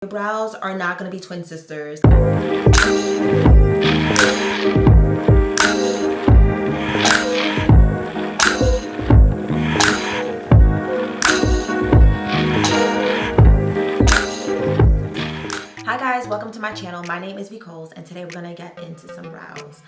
brows are not going to be twin sisters. Hi guys, welcome to my channel. My name is Vicoles and today we're gonna get into some brows.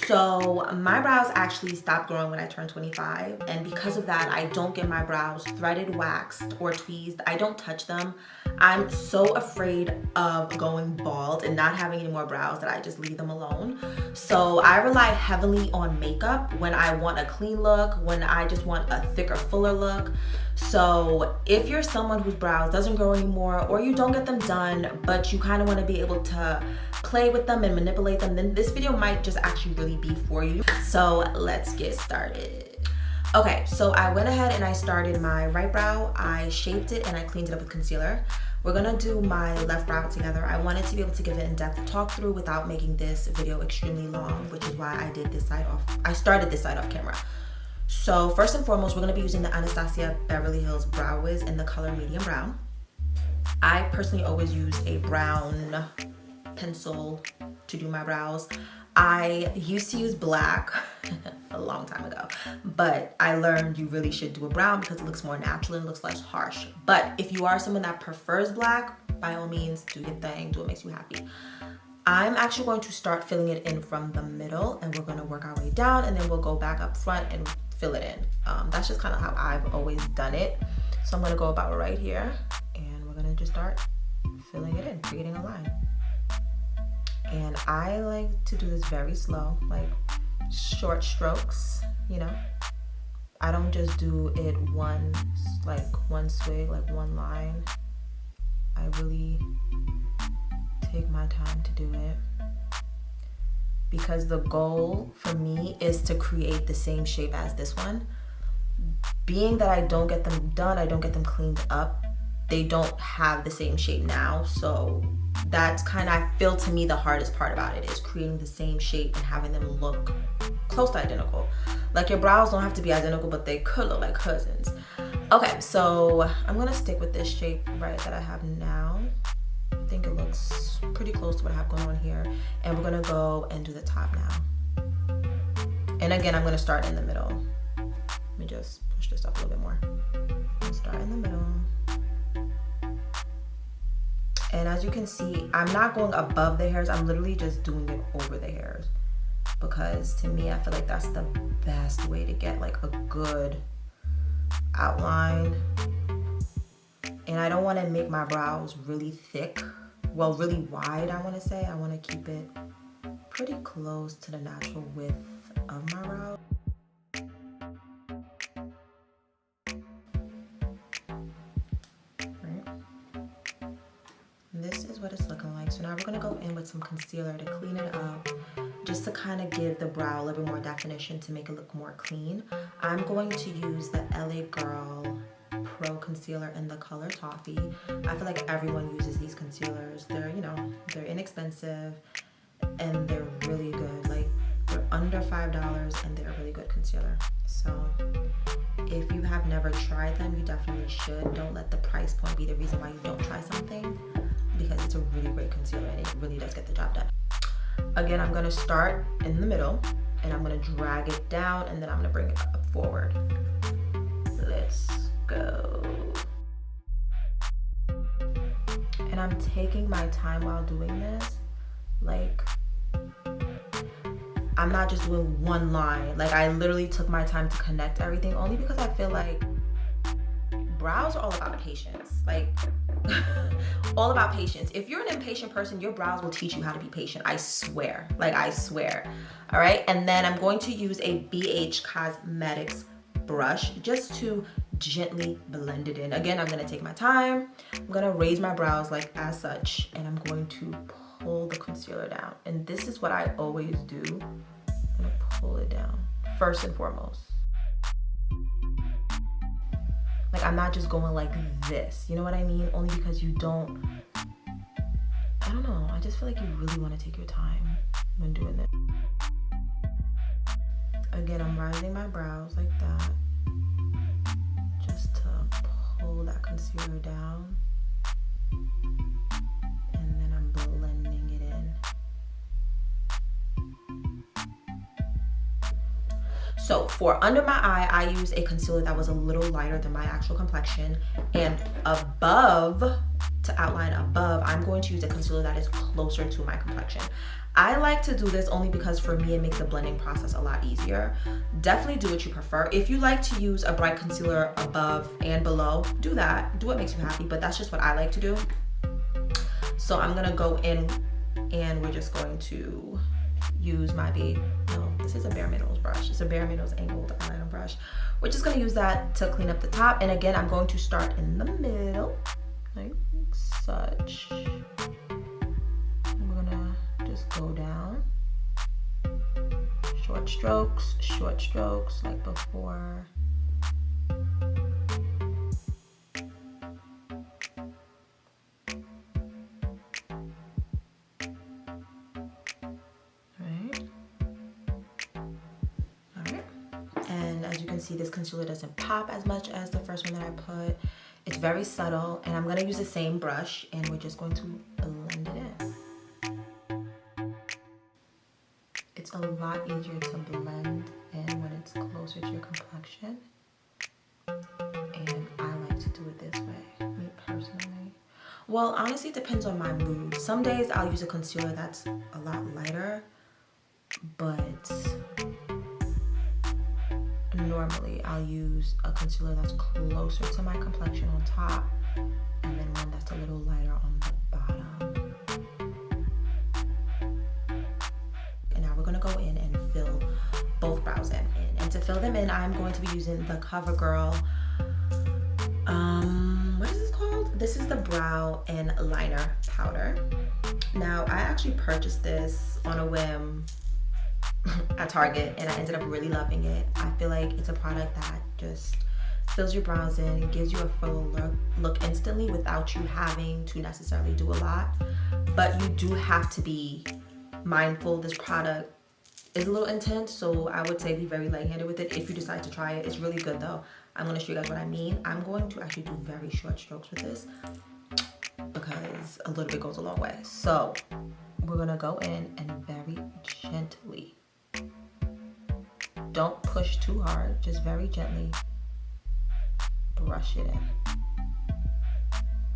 So my brows actually stopped growing when I turned 25, and because of that I don't get my brows threaded, waxed, or tweezed. I don't touch them. I'm so afraid of going bald and not having any more brows that I just leave them alone. So I rely heavily on makeup when I want a clean look, when I just want a thicker, fuller look. So if you're someone whose brows doesn't grow anymore, or you don't get them done but you kind of want to be able to play with them and manipulate them, then this video might just actually really be for you. So let's get started. Okay, so I went ahead and I started my right brow. I shaped it and I cleaned it up with concealer. We're gonna do my left brow together. I wanted to be able to give an in-depth talk through without making this video extremely long, which is why I did this side off. I started this side off camera. So first and foremost, we're gonna be using the Anastasia Beverly Hills Brow Wiz in the color medium brown. I personally always use a brown pencil to do my brows. I used to use black a long time ago, but I learned you really should do a brown because it looks more natural and looks less harsh. But if you are someone that prefers black, by all means, do your thing, do what makes you happy. I'm actually going to start filling it in from the middle, and we're gonna work our way down, and then we'll go back up front and fill it in. That's just kind of how I've always done it. So I'm gonna go about right here, and we're gonna just start filling it in, creating a line. And I like to do this very slow, like short strokes, you know. I don't just do it one swig, like one line. I really take my time to do it, because the goal for me is to create the same shape as this one. Being that I don't get them done, I don't get them cleaned up, they don't have the same shape now. So that's kind of, I feel, to me, the hardest part about it is creating the same shape and having them look close to identical. Like, your brows don't have to be identical, but they could look like cousins. Okay, so I'm gonna stick with this shape right that I have now. I think it looks pretty close to what I have going on here. And we're gonna go and do the top now. And again, I'm gonna start in the middle. Let me just push this up a little bit more. Start in the middle. And as you can see, I'm not going above the hairs. I'm literally just doing it over the hairs, because to me, I feel like that's the best way to get like a good outline. And I don't want to make my brows really thick, well, really wide. I want to say I want to keep it pretty close to the natural width of my brow. This is what it's looking like. So now we're gonna go in with some concealer to clean it up, just to kind of give the brow a little bit more definition, to make it look more clean. I'm going to use the LA Girl Pro Concealer in the color Toffee. I feel like everyone uses these concealers. They're, you know, they're inexpensive and they're really good. Like, they're under $5 and they're a really good concealer. So if you have never tried them, you definitely should. Don't let the price point be the reason why you don't try something, because it's a really great concealer and it really does get the job done. Again, I'm gonna start in the middle and I'm gonna drag it down, and then I'm gonna bring it up forward. Let's go. And I'm taking my time while doing this. Like, I'm not just doing one line. Like, I literally took my time to connect everything, only because I feel like brows are all about patience. Like, all about patience. If you're an impatient person, your brows will teach you how to be patient. I swear. Like, I swear. All right. And then I'm going to use a BH Cosmetics brush just to gently blend it in. Again, I'm going to take my time. I'm going to raise my brows like as such, and I'm going to pull the concealer down. And this is what I always do. I'm going to pull it down first and foremost. Like, I'm not just going like this, you know what I mean? Only because you don't, I don't know, I just feel like you really want to take your time when doing this. Again, I'm rising my brows like that, just to pull that concealer down. So for under my eye, I used a concealer that was a little lighter than my actual complexion. And above, to outline above, I'm going to use a concealer that is closer to my complexion. I like to do this only because for me, it makes the blending process a lot easier. Definitely do what you prefer. If you like to use a bright concealer above and below, do that. Do what makes you happy, but that's just what I like to do. So I'm gonna go in and we're just going to use my this is a Bare Minerals brush. It's a Bare Minerals angled eyeliner brush. We're just gonna use that to clean up the top. And again, I'm going to start in the middle, like such. Just go down, short strokes like before. All right. And as you can see, this concealer doesn't pop as much as the first one that I put. It's very subtle, and I'm gonna use the same brush, and we're just going to blend it in. It's a lot easier to blend in when it's closer to your complexion. And I like to do it this way, me personally. Well, honestly, it depends on my mood. Some days I'll use a concealer that's a lot lighter, but normally I'll use a concealer that's closer to my complexion on top, and then one that's a little lighter on the bottom. Gonna go in and fill both brows in. And to fill them in, I'm going to be using the CoverGirl, what is this called? This is the brow and liner powder. Now, I actually purchased this on a whim at Target, and I ended up really loving it. I feel like it's a product that just fills your brows in and gives you a full look instantly without you having to necessarily do a lot. But you do have to be mindful. This product is a little intense, so I would say be very light-handed with it if you decide to try it. It's really good though. I'm going to show you guys what I mean. I'm going to actually do very short strokes with this because a little bit goes a long way. So we're going to go in and very gently, don't push too hard, just very gently brush it in.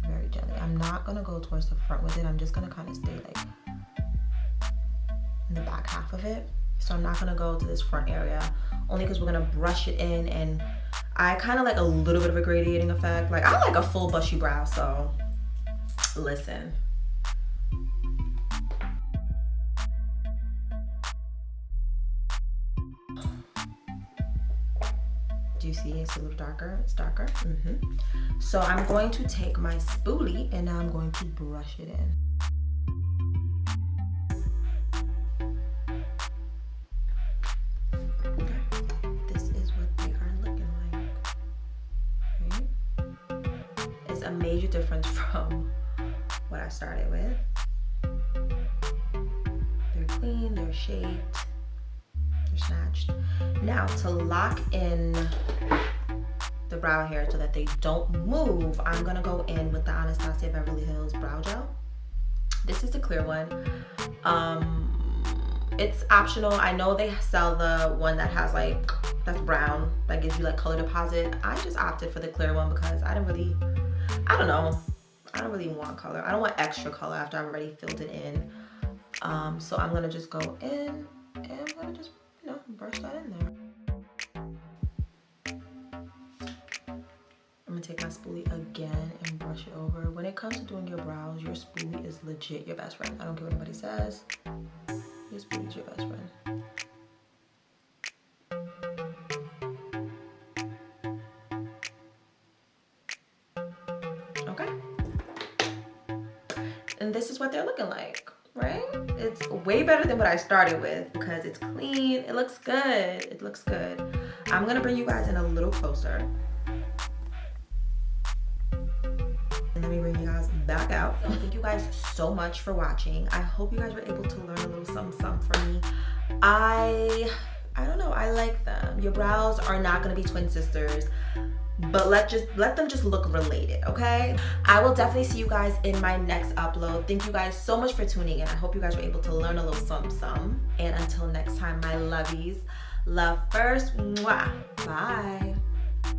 Very gently. I'm not going to go towards the front with it. I'm just going to kind of stay like in the back half of it. So I'm not gonna go to this front area, only because we're gonna brush it in, and I kind of like a little bit of a gradiating effect. Like, I like a full bushy brow, so listen. Do you see it's a little darker? It's darker. So I'm going to take my spoolie and now I'm going to brush it in. A major difference from what I started with. They're clean, they're shaped, they're snatched. Now, to lock in the brow hair so that they don't move, I'm gonna go in with the Anastasia Beverly Hills Brow Gel. This is the clear one. It's optional. I know they sell the one that has like, that's brown, that gives you like color deposit. I just opted for the clear one because I don't really want color. I don't want extra color after I've already filled it in. So I'm gonna just go in and I'm gonna just, brush that in there. I'm gonna take my spoolie again and brush it over. When it comes to doing your brows, your spoolie is legit your best friend. I don't care what anybody says. Your spoolie is your best friend. And this is what they're looking like, right? It's way better than what I started with because it's clean. It looks good. It looks good. I'm gonna bring you guys in a little closer. And let me bring you guys back out. So thank you guys so much for watching. I hope you guys were able to learn a little something from me. I don't know, I like them. Your brows are not gonna be twin sisters, but let them just look related, okay? I will definitely see you guys in my next upload. Thank you guys so much for tuning in. I hope you guys were able to learn a little something. And until next time, my lovies, Love first. Mwah. Bye.